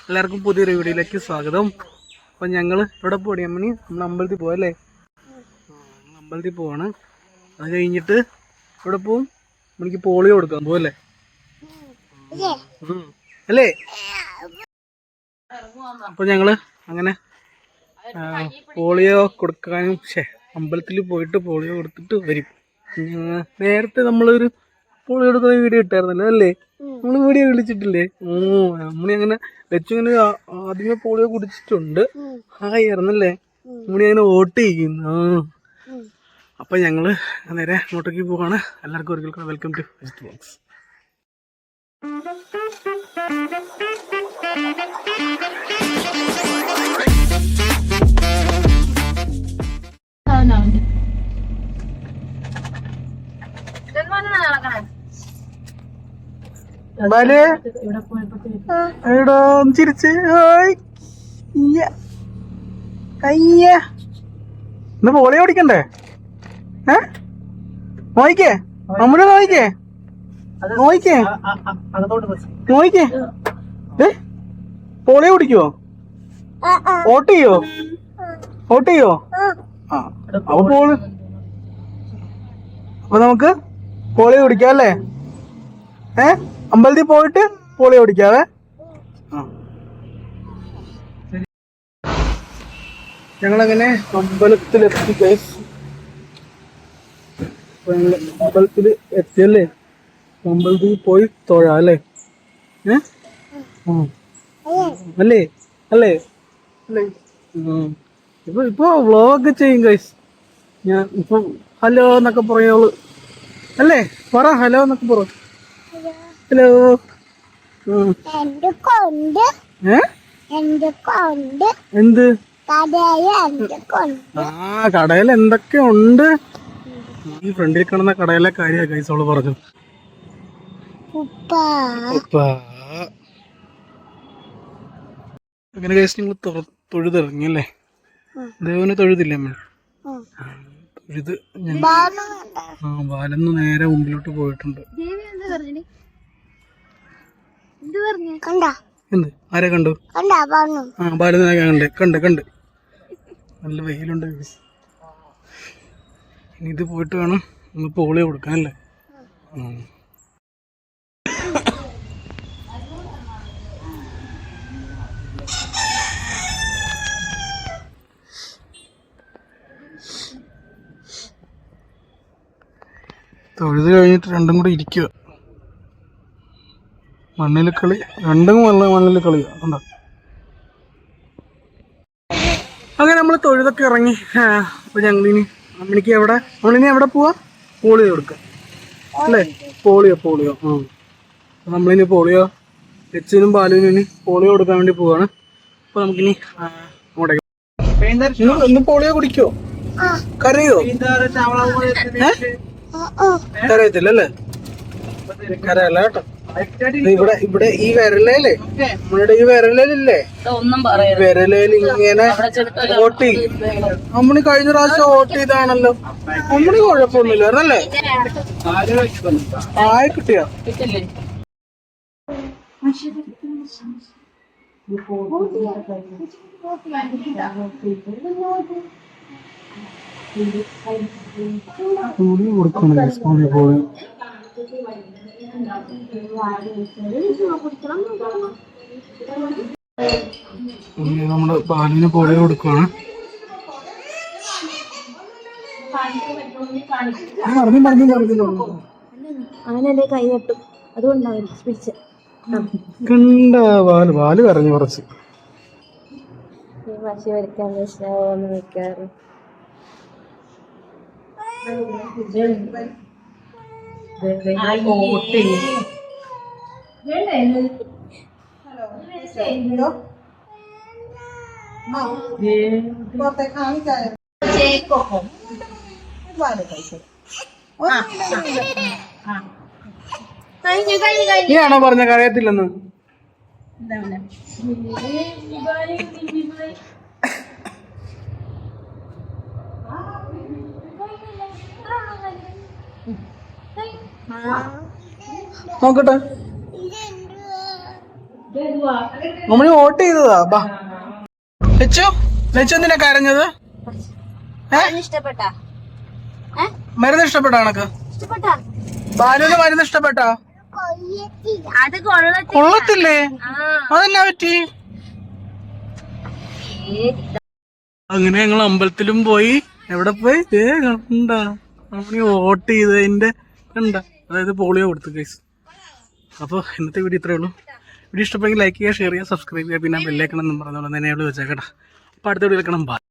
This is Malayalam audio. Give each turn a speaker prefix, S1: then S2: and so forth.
S1: എല്ലാവർക്കും പുതിയൊരു വീഡിയോയിലേക്ക് സ്വാഗതം. അപ്പം ഞങ്ങൾ ഇവിടെ പൊടിയമ്മണി നമ്മൾ അമ്പലത്തിൽ പോയല്ലേ, അമ്പലത്തിൽ പോവാണ്. അത് കഴിഞ്ഞിട്ട് ഇവിടെ പോവും, എനിക്ക് പോളിയോ കൊടുക്കാൻ പോവല്ലേ അല്ലേ. അപ്പം ഞങ്ങൾ അങ്ങനെ പോളിയോ കൊടുക്കാനും അമ്പലത്തിൽ പോയിട്ട് പോളിയോ കൊടുത്തിട്ട് വരും. നേരത്തെ നമ്മളൊരു പോളിയോ കൊടുക്കുന്ന വീഡിയോ ഇട്ടായിരുന്നല്ലോ അല്ലേ, നമ്മൾ വീഡിയോ വിളിച്ചിട്ടില്ലേ? നമ്മളി അങ്ങനെ വെച്ചിങ്ങനെ ആദ്യമേ പോളിയോ കുടിച്ചിട്ടുണ്ട്. ആയിരുന്നല്ലേ, നമ്മളി അങ്ങനെ വോട്ട് ചെയ്യുന്നു. അപ്പം ഞങ്ങൾ നേരെ അങ്ങോട്ടേക്ക് പോവാണ്. എല്ലാവർക്കും ഒരിക്കൽ വെൽക്കം ടു വെസ്റ്റ് ബോക്സ്. എടോ ചിരിച്ച് ഇന്ന് പോളിയോ ഓടിക്കണ്ടേ? നോയിക്കേ, നമ്മുടെ നോയിക്കേ നോയിക്കേ നോയിക്കേ. പോളിയോ കുടിക്കുവോ? വോട്ട് ചെയ്യോ? വോട്ട് ചെയ്യോ? അപ്പൊ നമുക്ക് പോളിയോ കുടിക്കാം അല്ലേ? അമ്പലത്തിൽ പോയിട്ട് പോളിയോ കുടിക്കാവേ. ഞങ്ങളങ്ങനെ അമ്പലത്തിലെത്തി ഗൈസ്. അമ്പലത്തിൽ എത്തിയല്ലേ, അമ്പലത്തിൽ പോയി തൊഴാം അല്ലേ? അല്ലേ അല്ലേ അല്ലേ? ഇപ്പൊ വ്ളോഗൊക്കെ ചെയ്യും ഗൈസ്. ഞാൻ ഇപ്പൊ ഹലോ എന്നൊക്കെ പറയുള്ളൂ അല്ലേ? പറ ഹലോ എന്നൊക്കെ പറ. ഹലോ. എന്ത്? കടയിൽ എന്തൊക്കെ ഉണ്ട്? ഈ ഫ്രണ്ടിൽ കാണുന്ന കടയിലെ കാര്യ ഗൈസ് അവള് പറഞ്ഞു. അങ്ങനെ ഗൈസ് നിങ്ങൾ തൊഴുതിറങ്ങിയല്ലേ? ദേവന് തൊഴുതില്ലേ നമ്മൾ? തൊഴുത് ബാലന്ന് നേരെ മുമ്പിലോട്ട് പോയിട്ടുണ്ട്. എന്ത്? ആരെ കണ്ടു? ബാലനെ കണ്ട്. നല്ല വെയിലുണ്ട്. ഇനി ഇത് പോയിട്ട് വേണം നമ്മൾ പോളിയോ കൊടുക്കാൻ അല്ലേ? തൊഴുത് കഴിഞ്ഞിട്ട് രണ്ടും കൂടെ ഇരിക്കുക. മണ്ണിൽ കളി, രണ്ടും മണ്ണിൽ കളിയാ കണ്ടോ. അങ്ങനെ നമ്മൾ തൊഴുതൊക്കെ ഇറങ്ങി. അപ്പൊ ഞങ്ങളിനി നമ്മളിനി എവിടെ പോവാ? പോളിയോ കൊടുക്കാം അല്ലേ? പോളിയോ നമ്മളിനി പോളിയോ എച്ചിനും പാലിനും ഇനി പോളിയോ കൊടുക്കാൻ വേണ്ടി പോവാണ്. അപ്പൊ നമുക്കിനി അങ്ങോട്ടേക്ക്. ഒന്ന് പോളിയോ കുടിക്കോ? കരയോ? കരയത്തില്ല അല്ലേ? കരയല്ല കേട്ടോ. ഇവിടെ ഈ വിരലല്ലേ, നമ്മളുടെ ഈ വിരലില്ലേ, വിരലേൽ ഇങ്ങനെ വോട്ട് ചെയ്യും. നമ്മള് കഴിഞ്ഞ പ്രാവശ്യം വോട്ട് ചെയ്താണല്ലോ. നമ്മള് കുഴപ്പമൊന്നുമില്ല അല്ലേ? ആയി കിട്ടിയോ? കൊടുക്കണം. നമ്മുടെ പാലിന് പോളിയോ കൊടുക്കുവാണ്.
S2: അവനെന്റെ കൈ തട്ടും, അതുകൊണ്ടാവും പിടിച്ച
S1: കണ്ട പാല് കരഞ്ഞു കുറച്ച്.
S2: പശു വരയ്ക്കാൻ പ്രശ്നമാവെന്ന് വെക്കാറ്.
S1: നീയാണോ പറഞ്ഞ കരയത്തില്ലെന്ന്? നോക്കട്ടെ. നമ്മൾ വോട്ട് ചെയ്തതാ. ബാ ലച്ചു, ലച്ചു എന്തിനാ കരഞ്ഞത്?
S2: ഇഷ്ടപ്പെട്ടാ?
S1: മരുന്ന് ഇഷ്ടപ്പെട്ടോ എനക്ക്?
S2: ഇഷ്ടപ്പെട്ടാ?
S1: ബാലുവിന് മരുന്ന് ഇഷ്ടപ്പെട്ടോ?
S2: അത് കൊള്ളത്തില്ല.
S1: കൊള്ളത്തില്ലേ? അതെന്നാ പറ്റി? അങ്ങനെ ഞങ്ങൾ അമ്പലത്തിലും പോയി. എവിടെ പോയി? കണ്ടാ നമ്മൾ വോട്ട് ചെയ്തതിന്റെ കണ്ട, അതായത് പോളിയോ കൊടുത്തു ഗൈസ്. അപ്പോൾ ഇന്നത്തെ വീഡിയോ ഇത്രയേ ഉള്ളൂ. വീഡിയോ ഇഷ്ടപ്പെടുമെങ്കിൽ ലൈക്ക് ചെയ്യുക, ഷെയർ ചെയ്യുക, സബ്സ്ക്രൈബ് ചെയ്യുക, പിന്നെ ബെല്ലൈക്കണം എന്ന് പറഞ്ഞോളൂ തന്നെ വെച്ചേക്കട്ടെ. അപ്പോൾ അടുത്ത വീഡിയോ എടുക്കണം. ബൈ.